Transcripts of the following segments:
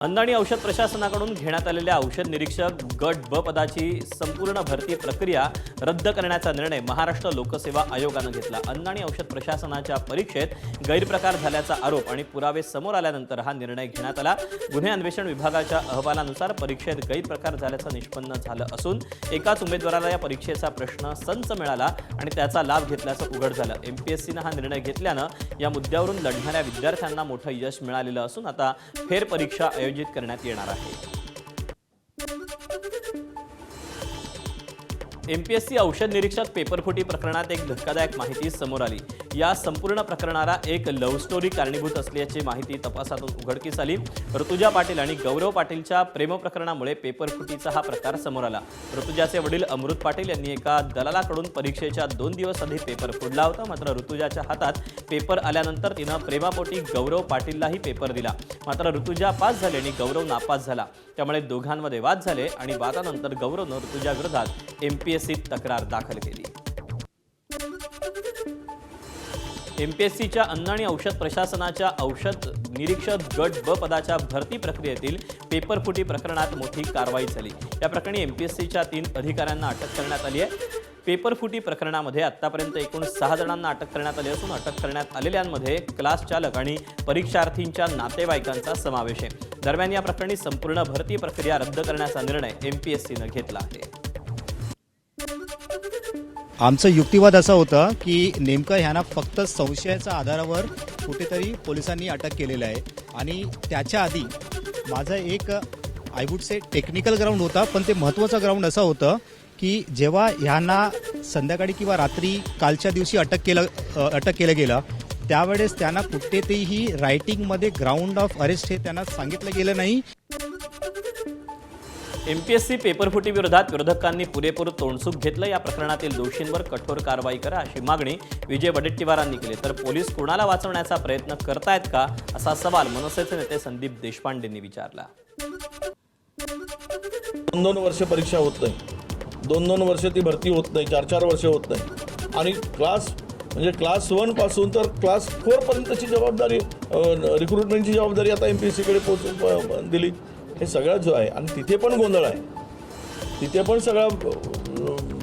अन्न आणि औषध प्रशासनाकडून घेण्यात आलेल्या औषध निरीक्षक गट ब पदाची संपूर्ण भरती प्रक्रिया रद्द करण्याचा निर्णय महाराष्ट्र लोकसेवा आयोगाने घेतला। अन्न आणि औषध प्रशासनाच्या परीक्षेत गैरप्रकार झाल्याचा आरोप आणि पुरावे समोर आल्यानंतर हा निर्णय घेण्यात आला। गुन्हे अन्वेषण विभागाच्या अहवालानुसार परीक्षेत गैरप्रकार झाल्याचं निष्पन्न झालं असून एकाच उमेदवाराला या परीक्षेचा प्रश्न संच मिळाला आणि त्याचा लाभ घेतल्याचं उघड झालं। एमपीएससीने हा निर्णय घेतल्यानं या मुद्द्यावरून लढणाऱ्या विद्यार्थ्यांना मोठं यश मिळालेलं असून आता फेर परीक्षा आयोजित करण्यात येणार आहे। एमपीएससी औषध निरीक्षक पेपरफुटी प्रकरणात एक धक्कादायक माहिती समोर आली। या संपूर्ण प्रकरणाला एक लव्ह स्टोरी कारणीभूत असल्याची माहिती तपासातून उघडकीस आली। ऋतुजा पाटील आणि गौरव पाटीलच्या प्रेम प्रकरणामुळे पेपरफुटीचा हा प्रकार समोर आला। ऋतुजाचे वडील अमृत पाटील यांनी एका दलालाकडून परीक्षेच्या 2 दिवस आधी पेपर फोडला होता। मात्र ऋतुजाच्या हातात पेपर आल्यानंतर तिनं प्रेमापोटी गौरव पाटीललाही पेपर दिला। मात्र ऋतुजा पास झाली आणि गौरव नापास झाला। त्यामुळे दोघांमध्ये वाद झाले आणि वादानंतर गौरवनं ऋतुजा विरोधात एमपीएससीत तक्रार दाखल केली। एमपीएससीच्या अन्न आणि औषध प्रशासनाच्या औषध निरीक्षक गट ब पदाच्या भरती प्रक्रियेतील पेपरफुटी प्रकरणात मोठी कारवाई झाली। या प्रकरणी एमपीएससीच्या 3 अधिकाऱ्यांना अटक करण्यात आली आहे। पेपरफुटी प्रकरणामध्ये आतापर्यंत एकूण 6 जणांना अटक करण्यात आली असून अटक करण्यात आलेल्यांमध्ये क्लास चालक आणि परीक्षार्थींच्या नातेवाईकांचा समावेश आहे। दरम्यान या प्रकरणी संपूर्ण भरती प्रक्रिया रद्द करण्याचा निर्णय एमपीएससीने घेतला आहे। आमचा युक्तिवाद असा होता की नेमकं ह्यांना फक्त संशयाच्या आधारावर कुठेतरी पोलिसांनी अटक केलेलं आहे आणि त्याच्या आधी माझा एक I would say technical ground होता, पण ते महत्त्वाचा ग्राउंड असं होतं की जेव्हा ह्यांना संध्याकाळी किंवा रात्री कालच्या दिवशी अटक केलं गेलं त्यावेळेस त्यांना कुठेतरी रायटिंगमध्ये ग्राउंड ऑफ अरेस्ट हे त्यांना सांगितलं गेलं नाही। एमपीएससी पेपरफुटी विरोधात विरोधकांनी पुरेपूर तोंडसूक घेतलं। या प्रकरणातील दोषींवर कठोर कारवाई करा अशी मागणी विजय वडेट्टीवारांनी केली। तर पोलीस कोणाला वाचवण्याचा प्रयत्न करतायत का असा सवाल मनसेचे नेते संदीप देशपांडेंनी विचारला। 2-2 वर्ष परीक्षा होत नाही, 2-2 वर्ष ती भरती होत नाही, 4-4 वर्ष होत नाही आणि क्लास 1 पासून तर क्लास 4 पर्यंतची जबाबदारी रिक्रुटमेंटची जबाबदारी आता एमपीएससीकडे दिली। हे सगळं जो आहे आणि तिथे पण गोंधळ आहे, तिथे पण सगळं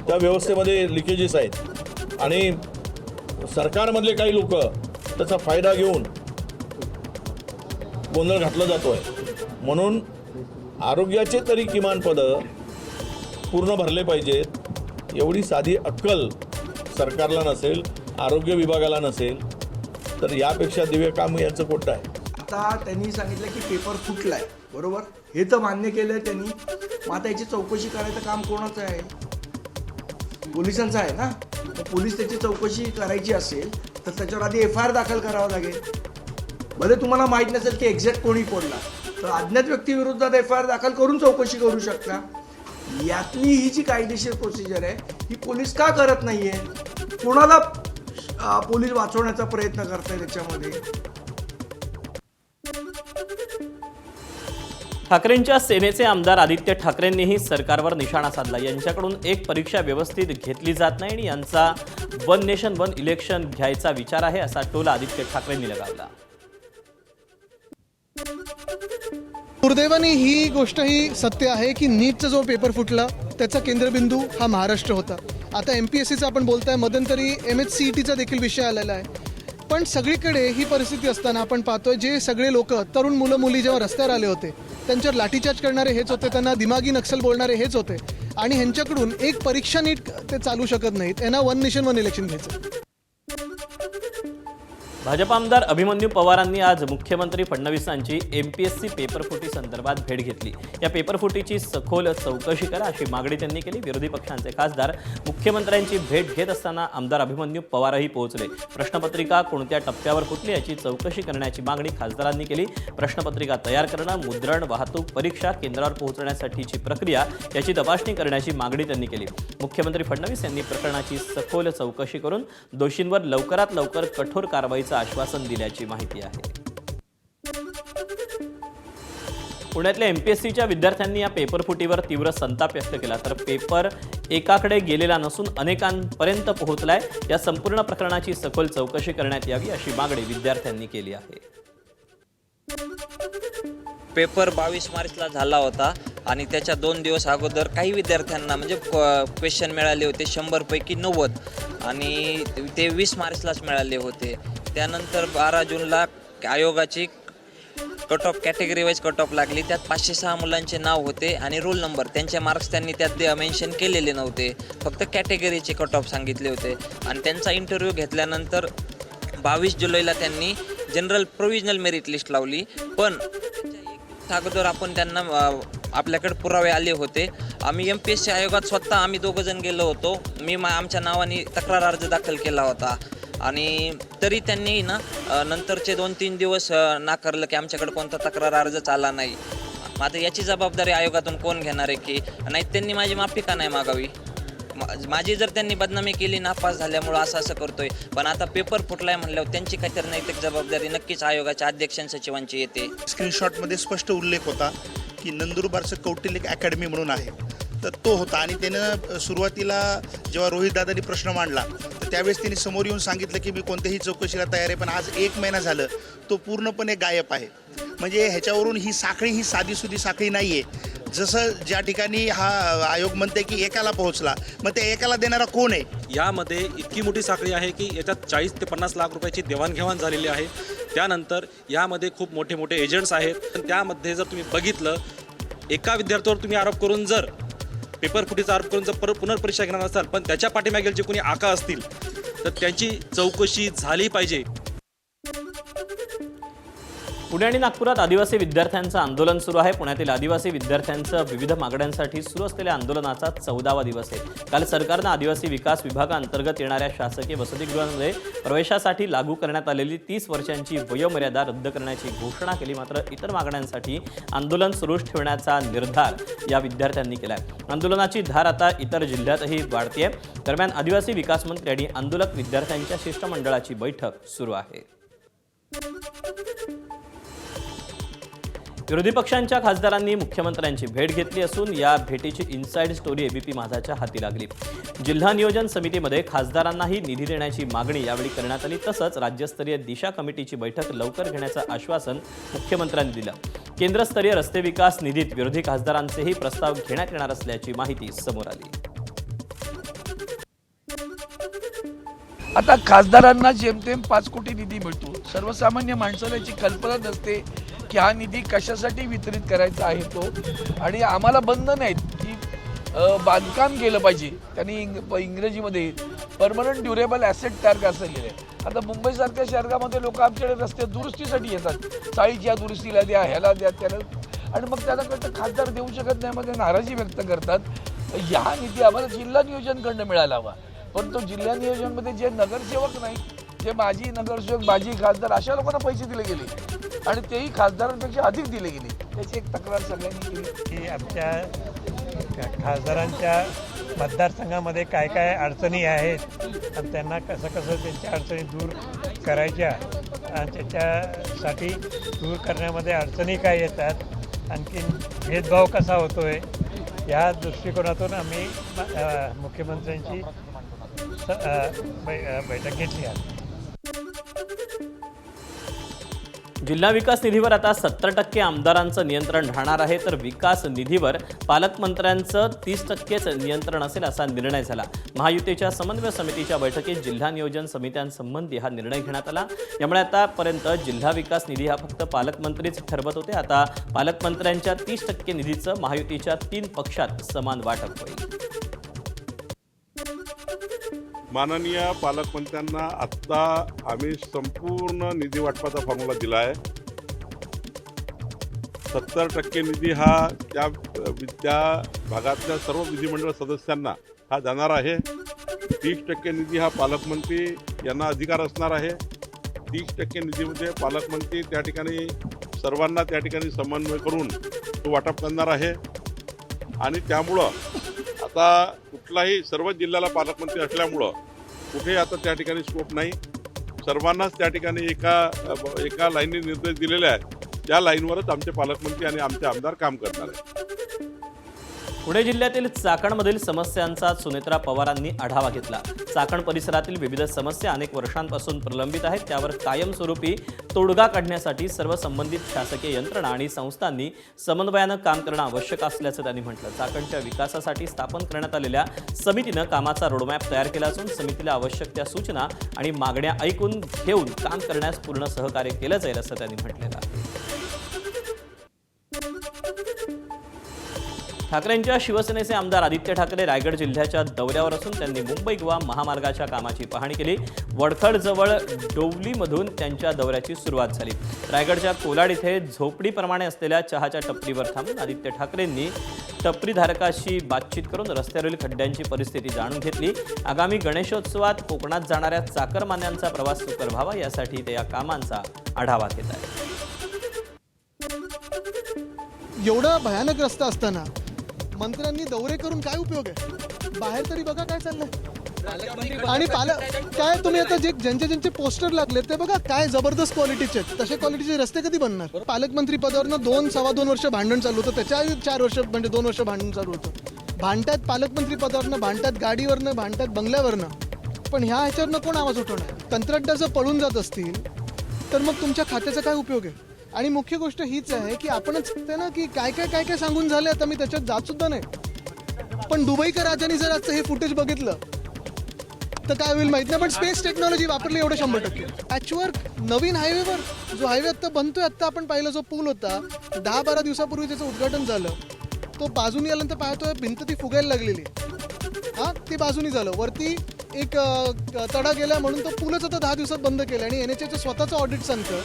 त्या व्यवस्थेमध्ये लिकेजेस आहेत आणि सरकारमधले काही लोक त्याचा फायदा घेऊन गोंधळ घातला जातो आहे। म्हणून आरोग्याचे तरी किमान पदं पूर्ण भरले पाहिजेत एवढी साधी अक्कल सरकारला नसेल, आरोग्य विभागाला नसेल, तर यापेक्षा दिव्य काम याचं कोणतं आहे। आता त्यांनी सांगितलं की पेपर फुटलाय, बरोबर, हे तर मान्य केलंय त्यांनी। मग आता याची चौकशी करायचं काम कोणाचं आहे? पोलिसांचं आहे ना। पोलीस त्याची चौकशी करायची असेल तर त्याच्यावर आधी FIR दाखल करावं लागेल। भले तुम्हाला माहीत नसेल की एक्झॅक्ट कोणी फोडला, तर अज्ञात व्यक्तीविरोधात FIR दाखल करून चौकशी करू शकता। यातली ही जी कायदेशीर प्रोसिजर आहे ही पोलीस का करत नाहीये? कोणाला पोलीस वाचवण्याचा प्रयत्न करताय त्याच्यामध्ये? ठाकरेंच्या सेनेचे आमदार आदित्य ठाकरेंनीही सरकारवर निशाणा साधला। यांच्याकडून एक परीक्षा व्यवस्थित घेतली जात नाही आणि यांचा वन नेशन वन इलेक्शन घ्यायचा विचार आहे असा टोला आदित्य ठाकरेंनी लगावला। दुर्दैवाने ही गोष्ट ही सत्य आहे की नीटचा जो पेपर फुटला त्याचा केंद्रबिंदू हा महाराष्ट्र होता। आता एमपीएससीचा आपण बोलताय, मध्यंतरी MHCETचा देखील विषय आलेला आहे। पण सगळीकडे ही परिस्थिती असताना आपण पाहतोय जे सगळे लोक तरुण मुलं मुली जेव्हा रस्त्यावर आले होते त्यांच्यावर लाठीचार्ज करणारे हेच होते, त्यांना दिमागी नक्सल बोलणारे हेच होते आणि ह्यांच्याकडून एक परीक्षा नीट ते चालू शकत नाहीत। यांना वन नेशन वन इलेक्शन घ्यायचं। भाजप आमदार अभिमन्यू पवारांनी आज मुख्यमंत्री फडणवीसांची एमपीएससी पेपरफुटी संदर्भात भेट घेतली। या पेपरफुटीची सखोल चौकशी करा अशी मागणी त्यांनी केली। विरोधी पक्षांचे खासदार मुख्यमंत्र्यांची भेट घेत असताना आमदार अभिमन्यू पवारही पोहोचले। प्रश्नपत्रिका कोणत्या टप्प्यावर फुटली याची चौकशी करण्याची मागणी खासदारांनी केली। प्रश्नपत्रिका तयार करणं, मुद्रण, वाहतूक, परीक्षा केंद्रावर पोहोचण्यासाठीची प्रक्रिया याची तपासणी करण्याची मागणी त्यांनी केली। मुख्यमंत्री फडणवीस यांनी प्रकरणाची सखोल चौकशी करून दोषींवर लवकरात लवकर कठोर कारवाईचं आश्वासन दिल्याची माहिती आहे। पुण्यातल्या एमपीएससीच्या विद्यार्थ्यांनी या पेपरफुटीवर तीव्र संताप व्यक्त केला। तर पेपर एकाकडे गेलेला नसून अनेकांपर्यंत पोहोचलाय। या संपूर्ण प्रकरणाची सखोल चौकशी करण्यात यावी अशी मागणी विद्यार्थ्यांनी केली आहे। पेपर 22 मार्चला झाला होता आणि त्याच्या 2 दिवस अगोदर काही विद्यार्थ्यांना म्हणजे क्वेश्चन मिळाले होते 100पैकी 90 आणि ते 20 मार्चलाच मिळाले होते. त्यानंतर 12 जूनला आयोगाची cut off category wise cut off लागली. त्यात 506 मुलांचे नाव होते आणि रोल नंबर त्यांचे मार्क्स त्यांनी त्यात मेन्शन केलेले नव्हते, फक्त कॅटेगरीचे कट ऑफ सांगितले होते. आणि त्यांचा इंटरव्ह्यू घेतल्यानंतर 22 जुलैला त्यांनी जनरल प्रोव्हिजनल मेरिट लिस्ट लावली. पण अगोदर आपण त्यांना आपल्याकडे पुरावे आले होते. आम्ही MPSC आयोगात स्वतः आम्ही 2 जण गेलो होतो. मी आमच्या नावाने तक्रार अर्ज दाखल केला होता आणि तरी त्यांनी नंतरचे 2-3 दिवस नाकारलं की आमच्याकडे कोणता तक्रार अर्जच आला नाही. आता याची जबाबदारी आयोगातून कोण घेणार आहे की नाही, त्यांनी माझी माफी का नाही मागावी? माझी जर त्यांनी बदनामी केली नापास झाल्यामुळं असं करतोय, पण आता पेपर फुटलाय म्हणल्यावर त्यांची काहीतरी नैतिक जबाबदारी नक्कीच आयोगाच्या अध्यक्ष सचिवांची येते. स्क्रीनशॉटमध्ये स्पष्ट उल्लेख होता की नंदुरबारचं कौटिल्य अकॅडमी म्हणून आहे, तर तो होता. आणि त्यानं सुरुवातीला जेव्हा रोहित दादांनी प्रश्न मांडला तर त्यावेळेस त्यांनी समोर येऊन सांगितलं की मी कोणत्याही चौकशीला तयार आहे, पण आज 1 महिना झालं तो पूर्णपणे गायब आहे. म्हणजे ह्याच्यावरून ही साखळी ही साधीसुधी साखळी नाही आहे. जसं ज्या ठिकाणी हा आयोग म्हणते की एकाला पोहोचला, मग त्या एकाला देणारा कोण आहे? यामध्ये इतकी मोठी साखळी आहे की याच्यात 40 ते 50 लाख रुपयाची देवाणघेवाण झालेली आहे. त्यानंतर यामध्ये खूप मोठे मोठे एजंट्स आहेत. पण त्यामध्ये जर तुम्ही बघितलं, एका विद्यार्थ्यावर तुम्ही आरोप करून जर पेपर फुटीचा आरोप करून जर पुनर्परीक्षा घेणार असाल, पण त्याच्या पाठीमागील जे कोणी आका असतील तर त्यांची चौकशी झाली पाहिजे. पुणे आणि नागपुरात आदिवासी विद्यार्थ्यांचं आंदोलन सुरू आहे. पुण्यातील आदिवासी विद्यार्थ्यांचं विविध मागण्यांसाठी सुरू असलेल्या आंदोलनाचा 14वा दिवस आहे. काल सरकारनं आदिवासी विकास विभागाअंतर्गत येणाऱ्या शासकीय वसतिगृहांमध्ये प्रवेशासाठी लागू करण्यात आलेली 30 वर्षांची वयोमर्यादा रद्द करण्याची घोषणा केली. मात्र इतर मागण्यांसाठी आंदोलन सुरूच ठेवण्याचा निर्धार या विद्यार्थ्यांनी केला आहे. आंदोलनाची धार आता इतर जिल्ह्यातही वाढतेय. दरम्यान आदिवासी विकास मंत्री आणि आंदोलक विद्यार्थ्यांच्या शिष्टमंडळाची बैठक सुरू आहे. विरोधी पक्षांच्या खासदारांनी मुख्यमंत्र्यांची भेट घेतली असून या भेटीची इनसाइड स्टोरी ABP माझाच्या हाती लागली. जिल्हा नियोजन समितीमध्ये खासदारांनाही निधी देण्याची मागणी यावेळी करण्यात आली. तसंच राज्यस्तरीय दिशा कमिटीची बैठक लवकर घेण्याचं आश्वासन मुख्यमंत्र्यांनी दिलं. केंद्रस्तरीय रस्ते विकास निधीत विरोधी खासदारांचेही प्रस्ताव घेण्यात येणार असल्याची माहिती समोर आली. आता खासदारांना जेमतेम 5 कोटी निधी मिळतो. सर्वसामान्य माणसाला याची कल्पना नसते की हा निधी कशासाठी वितरित करायचा आहे तो. आणि आम्हाला बंधन आहेत की बांधकाम केलं पाहिजे. त्यांनी इंग्रजीमध्ये परमनंट ड्युरेबल ॲसेट तयार करायचं लिहिलं आहे. आता मुंबईसारख्या शहरामध्ये लोक आमच्याकडे रस्ते दुरुस्तीसाठी येतात, चाळीच्या दुरुस्तीला द्या, ह्याला द्या, त्याला, आणि मग त्याला कळतं खासदार देऊ शकत नाही, मग ते नाराजी व्यक्त करतात. ह्या निधी आम्हाला जिल्हा नियोजनकडनं मिळायला हवा. पण तो जिल्हा नियोजनमध्ये जे नगरसेवक नाही, जे माजी नगरसेवक, माजी खासदार, अशा लोकांना पैसे दिले गेले आणि तेही खासदारांपेक्षा अधिक दिले गेले. त्याची एक तक्रार सगळ्यांनी केली की आमच्या खासदारांच्या मतदारसंघामध्ये काय काय अडचणी आहेत आणि त्यांना कसं त्यांच्या अडचणी दूर करायच्या आणि त्याच्यासाठी दूर करण्यामध्ये अडचणी काय येतात, आणखीन भेदभाव कसा होतो आहे, या दृष्टिकोनातून आम्ही मुख्यमंत्र्यांची बैठक घेतली आहे. जिल्हा विकास निधीवर आता 70% आमदारांचं नियंत्रण राहणार आहे, तर विकास निधीवर पालकमंत्र्यांचं 30%च नियंत्रण असेल असा निर्णय झाला. महायुतीच्या समन्वय समितीच्या बैठकीत जिल्हा नियोजन समित्यांसंबंधी हा निर्णय घेण्यात आला. यामुळे आतापर्यंत जिल्हा विकास निधी हा फक्त पालकमंत्रीच ठरवत होते. आता पालकमंत्र्यांच्या 30% निधीचं महायुतीच्या 3 पक्षात समान वाटप होईल. माननीय पालकमंत्र्यांना आत्ता आम्ही संपूर्ण निधी वाटपाचा फॉर्म्युला दिला आहे. 70% निधी हा त्या भागातल्या सर्व विधिमंडळ सदस्यांना हा जाणार आहे. 30% निधी हा पालकमंत्री यांना अधिकार असणार आहे. 30% निधीमध्ये पालकमंत्री त्या ठिकाणी सर्वांना त्या ठिकाणी समन्वय करून तो वाटप करणार आहे. आणि त्यामुळं आता कुठलाही सर्व जिल्ह्याला पालकमंत्री असल्यामुळं कुठेही आता त्या ठिकाणी स्कोप नाही. सर्वांनाच त्या ठिकाणी एका लाईनने निर्देश दिलेले आहेत. त्या लाईनवरच आमचे पालकमंत्री आणि आमचे आमदार काम करणार आहेत. पुणे जिल्ह्यातील चाकणमधील समस्यांचा सुनेत्रा पवारांनी आढावा घेतला. चाकण परिसरातील विविध समस्या अनेक वर्षांपासून प्रलंबित आहेत. त्यावर कायमस्वरूपी तोडगा काढण्यासाठी सर्व संबंधित शासकीय यंत्रणा आणि संस्थांनी समन्वयानं काम करणं आवश्यक असल्याचं त्यांनी म्हटलं. चाकणच्या विकासासाठी स्थापन करण्यात आलेल्या समितीनं कामाचा रोडमॅप तयार केला असून समितीला आवश्यक त्या सूचना आणि मागण्या ऐकून घेऊन काम करण्यास पूर्ण सहकार्य केलं जाईल असं त्यांनी म्हटलेलं आहे. ठाकरेंच्या शिवसेनेचे आमदार आदित्य ठाकरे रायगड जिल्ह्याच्या दौऱ्यावर असून त्यांनी मुंबई गोवा महामार्गाच्या कामाची पाहणी केली. वडखडजवळ डोवलीमधून त्यांच्या दौऱ्याची सुरुवात झाली. रायगडच्या कोलाड इथे झोपडीप्रमाणे असलेल्या चहाच्या टपरीवर थांबून आदित्य ठाकरेंनी टपरीधारकाशी बातचीत करून रस्त्यावरील खड्ड्यांची परिस्थिती जाणून घेतली. आगामी गणेशोत्सवात कोकणात जाणाऱ्या चाकरमान्यांचा प्रवास सुकर व्हावा यासाठी ते या कामांचा आढावा घेत आहेत. एवढा भयानक रस्ता असताना मंत्र्यांनी दौरे करून काय उपयोग आहे? बाहेर तरी बघा काय चाललंय. आणि काय तुम्ही आता जे ज्यांचे पोस्टर लागले ते बघा काय जबरदस्त क्वालिटीचे आहेत. तसे क्वालिटीचे रस्ते कधी बनणार? पालकमंत्री पदावरनं 2-2.25 वर्ष भांडण चालू होतं. त्याच्या 4 वर्ष म्हणजे 2 वर्ष भांडण चालू होतं. भांडतात पालकमंत्री पदावरनं, भांडतात गाडीवरनं, भांडतात बंगल्यावरनं. पण ह्याच्यावरनं कोण आवाज उठवणार? कंत्राटदार जर पळून जात असतील तर मग तुमच्या खात्याचा काय उपयोग आहे? आणि मुख्य गोष्ट हीच आहे की आपणच सांगते ना की काय काय सांगून झाले. आता मी त्याच्यात जात सुद्धा नाही. पण दुबईकर राजाने जर आजचं हे फुटेज बघितलं तर काय होईल माहित नाही. पण स्पेस टेक्नॉलॉजी वापरली एवढं 100%. पॅचवर्क नवीन हायवेवर जो हायवे आता बनतोय, आता आपण पाहिलं जो पूल होता 10-12 दिवसापूर्वी त्याचं उद्घाटन झालं. तो बाजूनी आल्यानंतर पाहतोय भिंत ती फुगायला लागलेली. ते बाजूनी झालं. वरती एक तडा गेला म्हणून तो पूलच आता 10 दिवसात बंद केला. आणि NHAचं स्वतःचं ऑडिट सांगतं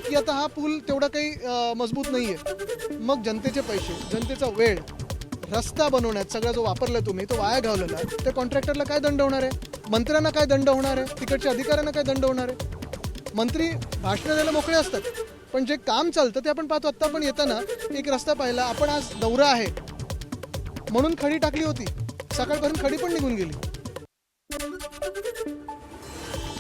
की आता हा पूल तेवढा काही मजबूत नाही आहे. मग जनतेचे पैसे, जनतेचा वेळ, रस्ता बनवण्यात सगळा जो वापरला तुम्ही तो वाया घालवला. त्या कॉन्ट्रॅक्टरला काय दंड होणार आहे? मंत्र्यांना काय दंड होणार आहे? तिकडच्या अधिकाऱ्यांना काय दंड होणार आहे? मंत्री भाषणं द्यायला मोकळे असतात, पण जे काम चालतं ते आपण पाहतो. आत्ता आपण येताना एक रस्ता पाहिला. आपण आज दौरा आहे म्हणून खडी टाकली होती. सकाळपर्यंत खडी पण निघून गेली.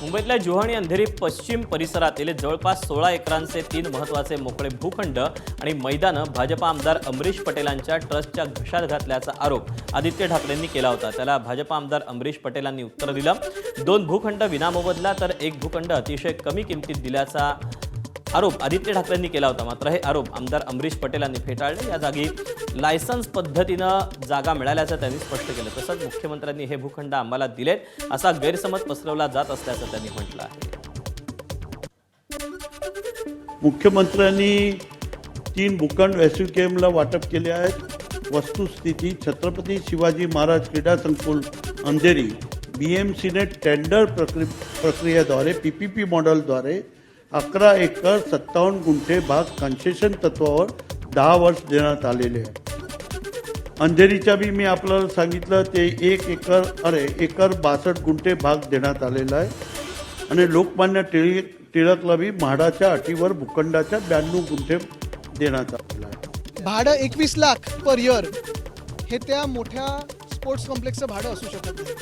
मुंबईतल्या जुहा आणि अंधेरी पश्चिम परिसरातील जवळपास 16 एकरांचे 3 महत्त्वाचे मोकळे भूखंड आणि मैदानं भाजपा आमदार अमरीश पटेलांच्या ट्रस्टच्या घशात घातल्याचा आरोप आदित्य ठाकरेंनी केला होता. त्याला भाजपा आमदार अमरीश पटेलांनी उत्तर दिलं. 2 भूखंड विनामोबदला तर 1 भूखंड अतिशय कमी किमतीत दिल्याचा आरोप आदित्य ठाकरेंनी केला होता. मात्र हे आरोप आमदार अमरीश पटेलांनी फेटाळले. या जागी लायसन्स पद्धतीनं जागा मिळाल्याचं त्यांनी स्पष्ट केलं. तसंच मुख्यमंत्र्यांनी हे भूखंड आम्हाला दिलेत असा गैरसमज पसरवला जात असल्याचं त्यांनी म्हटलं आहे. मुख्यमंत्र्यांनी 3 भूखंड SUKMला वाटप केले आहेत. वस्तुस्थिती छत्रपती शिवाजी महाराज क्रीडा संकुल अंधेरी BMCने टेंडर प्रक्रियेद्वारे PPP मॉडेलद्वारे 11 एकर 57 गुंठे भाग कन्सेशन तत्वावर 10 वर्ष देण्यात आलेले आहे. अंधेरीच्या बी मी आपल्याला सांगितलं ते 1 एकर 62 गुंठे भाग देण्यात आलेला आहे. आणि लोकमान्य टिळकला बी म्हाडाच्या अटीवर भूखंडाच्या 92 गुंठे देण्यात आलेला आहे. भाडं 21 लाख पर इयर हे त्या मोठ्या स्पोर्ट्स कॉम्प्लेक्सचं भाडं असू शकत नाही.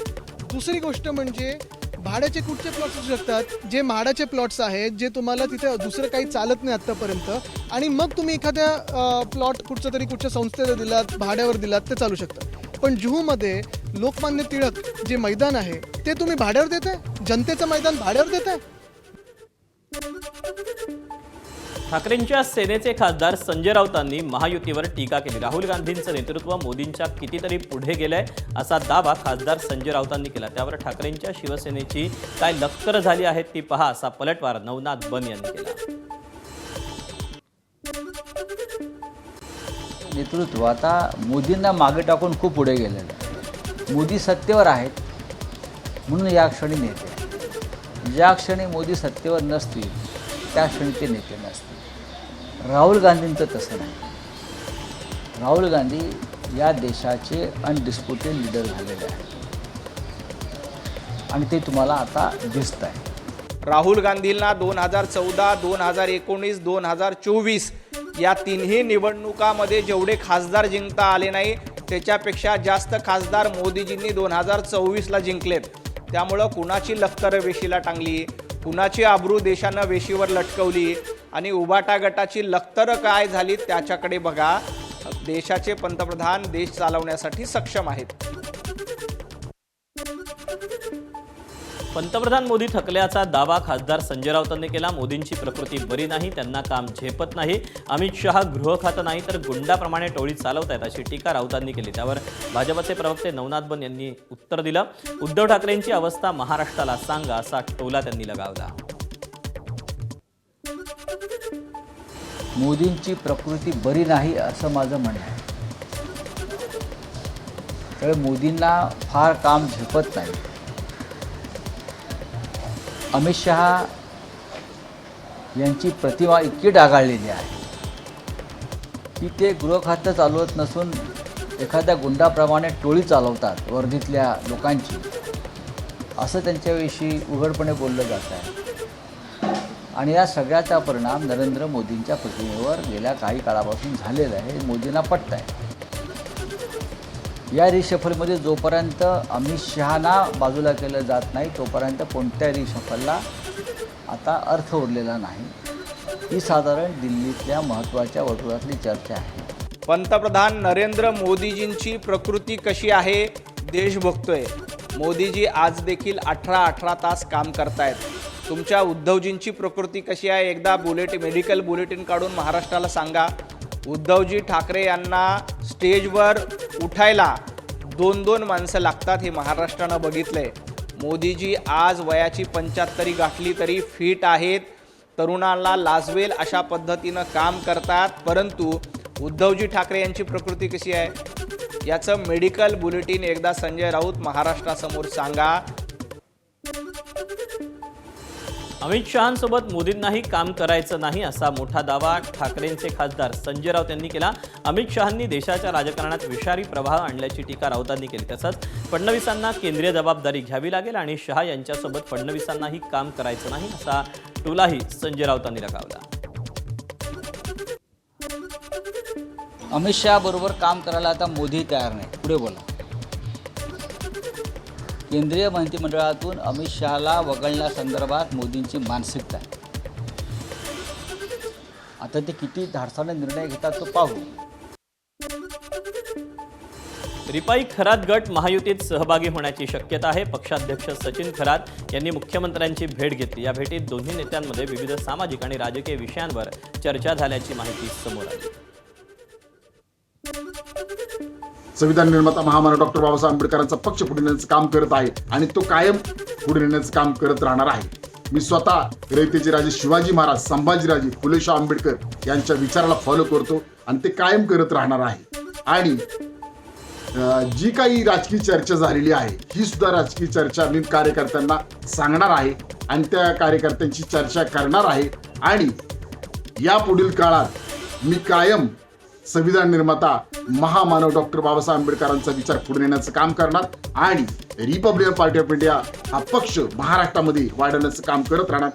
दुसरी गोष्ट म्हणजे भाड्याचे कुठचे प्लॉट्स असू शकतात? जे म्हाडाचे प्लॉट्स आहेत, जे तुम्हाला तिथे दुसरं काही चालत नाही आत्तापर्यंत, आणि मग तुम्ही एखाद्या प्लॉट कुठच्या संस्थेला दिलात, भाड्यावर दिलात, ते चालू शकतं. पण जुहूमध्ये लोकमान्य टिळक जे मैदान आहे ते तुम्ही भाड्यावर देताय? जनतेचं मैदान भाड्यावर देताय? ठाकरेंच्या सेनेचे खासदार संजय राऊतांनी महायुतीवर टीका केली. राहुल गांधींचं नेतृत्व मोदींच्या कितीतरी पुढे गेलंय असा दावा खासदार संजय राऊतांनी केला. त्यावर ठाकरेंच्या शिवसेनेची काय लक्तर झाली आहेत ती पहा असा पलटवार नवनाथ बन यांनी केला. नेतृत्व आता मोदींना मागे टाकून खूप पुढे गेलेलं आहे. मोदी सत्तेवर आहेत म्हणून या क्षणी नेते. ज्या क्षणी मोदी सत्तेवर नसतील त्या क्षणी ते नेते नसतील. राहुल गांधींचं तसं नाही. राहुल गांधी या देशाचे अनडिस्प्युटेड लीडर झालेले आहेत आणि ते तुम्हाला आता दिसत आहे. राहुल गांधींना 2014, 2019, 2024 या तिन्ही निवडणुकामध्ये जेवढे खासदार जिंकता आले नाही त्याच्यापेक्षा जास्त खासदार मोदीजींनी 2024ला जिंकलेत. त्यामुळं कुणाची लखतर वेशीला टांगली, कुणाची आबरू देशानं वेशीवर लटकवली आणि उबाटा गटाची लखतर काय झाली त्याच्याकडे बघा. देशाचे पंतप्रधान देश चालवण्यासाठी सक्षम आहेत. पंतप्रधान मोदी थकल्याचा दावा खासदार संजय राऊतांनी केला. मोदींची प्रकृती बरी नाही, त्यांना काम झेपत नाही. अमित शहा गृह खातं नाही तर गुंडाप्रमाणे टोळी चालवतायत अशी टीका राऊतांनी केली. त्यावर भाजपचे प्रवक्ते नवनाथ बन यांनी उत्तर दिलं. उद्धव ठाकरेंची अवस्था महाराष्ट्राला सांगा असा टोला त्यांनी लगावला. मोदींची प्रकृती बरी नाही असं माझं म्हणणं आहे. त्यामुळे मोदींना फार काम झेपत नाही. अमित शहा यांची प्रतिमा इतकी डागाळलेली आहे की ते गृह खातं चालवत नसून एखाद्या गुंडाप्रमाणे टोळी चालवतात वर्दीतल्या लोकांची, असं त्यांच्याविषयी उघडपणे बोललं जात आहे. आणि या सगळ्याचा परिणाम नरेंद्र मोदींच्या प्रतिमेवर गेल्या काही काळापासून झालेला आहे. हे मोदींना पटत आहे. या रिशफलमध्ये जोपर्यंत अमित शहाना बाजूला केलं जात नाही तोपर्यंत कोणत्या रिशफलला आता अर्थ उरलेला नाही. ही साधारण दिल्लीतल्या महत्त्वाच्या वर्तुळातली चर्चा आहे. पंतप्रधान नरेंद्र मोदीजींची प्रकृती कशी आहे देश बघतोय. मोदीजी आज देखील 18 तास काम करतायत. तुमच्या उद्धवजींची प्रकृती कशी आहे एकदा मेडिकल बुलेटिन काढून महाराष्ट्राला सांगा. उद्धवजी ठाकरे यांना स्टेजवर उठायला 2 माणसं लागतात हे महाराष्ट्रानं बघितलंय. मोदीजी आज वयाची 75 गाठली तरी फिट आहेत. तरुणांना लाजवेल अशा पद्धतीनं काम करतात. परंतु उद्धवजी ठाकरे यांची प्रकृती कशी आहे याचं मेडिकल बुलेटिन एकदा संजय राऊत महाराष्ट्रासमोर सांगा. अमित शहांसोबत मोदींनाही काम करायचं नाही असा मोठा दावा ठाकरेंचे खासदार संजय राऊत यांनी केला. अमित शहांनी देशाच्या राजकारणात विषारी प्रवाह आणल्याची टीका राऊतांनी केली. तसंच फडणवीसांना केंद्रीय जबाबदारी घ्यावी लागेल आणि शहा यांच्यासोबत फडणवीसांनाही काम करायचं नाही असा टोलाही संजय राऊतांनी लगावला. अमित शहा बरोबर काम करायला आता मोदी तयार नाही. पुढे बोला. केंद्रीय मंत्रिमंडळातून अमित शहाला वगळण्यासंदर्भात मोदींची मानसिकता आहे. आता ते किती धाडसाने निर्णय घेतात तो पाहू. रिपाई खरात गट महायुतीत सहभागी होण्याची शक्यता आहे. पक्षाध्यक्ष सचिन खरात यांनी मुख्यमंत्र्यांची भेट घेतली. या भेटीत दोन्ही नेत्यांमध्ये विविध सामाजिक आणि राजकीय विषयांवर चर्चा झाल्याची माहिती समोर आली. संविधान निर्माता महामानव डॉक्टर बाबासाहेब आंबेडकरांचा पक्ष पुढे नेण्याचं काम करत आहे आणि तो कायम पुढे नेण्याचं काम करत राहणार आहे. मी स्वतः रयतेचे राजे शिवाजी महाराज, संभाजीराजे, फुले शाह आंबेडकर यांच्या विचाराला फॉलो करतो आणि ते कायम करत राहणार आहे. आणि जी काही राजकीय चर्चा झालेली आहे ही सुद्धा राजकीय चर्चा मी कार्यकर्त्यांना सांगणार आहे आणि त्या कार्यकर्त्यांची चर्चा करणार आहे. आणि यापुढील काळात मी कायम संविधान निर्माता महामानव डॉक्टर बाबासाहेब आंबेडकरांचा विचार पुढे नेण्याचं काम करणार आणि रिपब्लिकन पार्टी ऑफ इंडिया हा पक्ष महाराष्ट्रामध्ये वाढवण्याचं काम करत राहणार.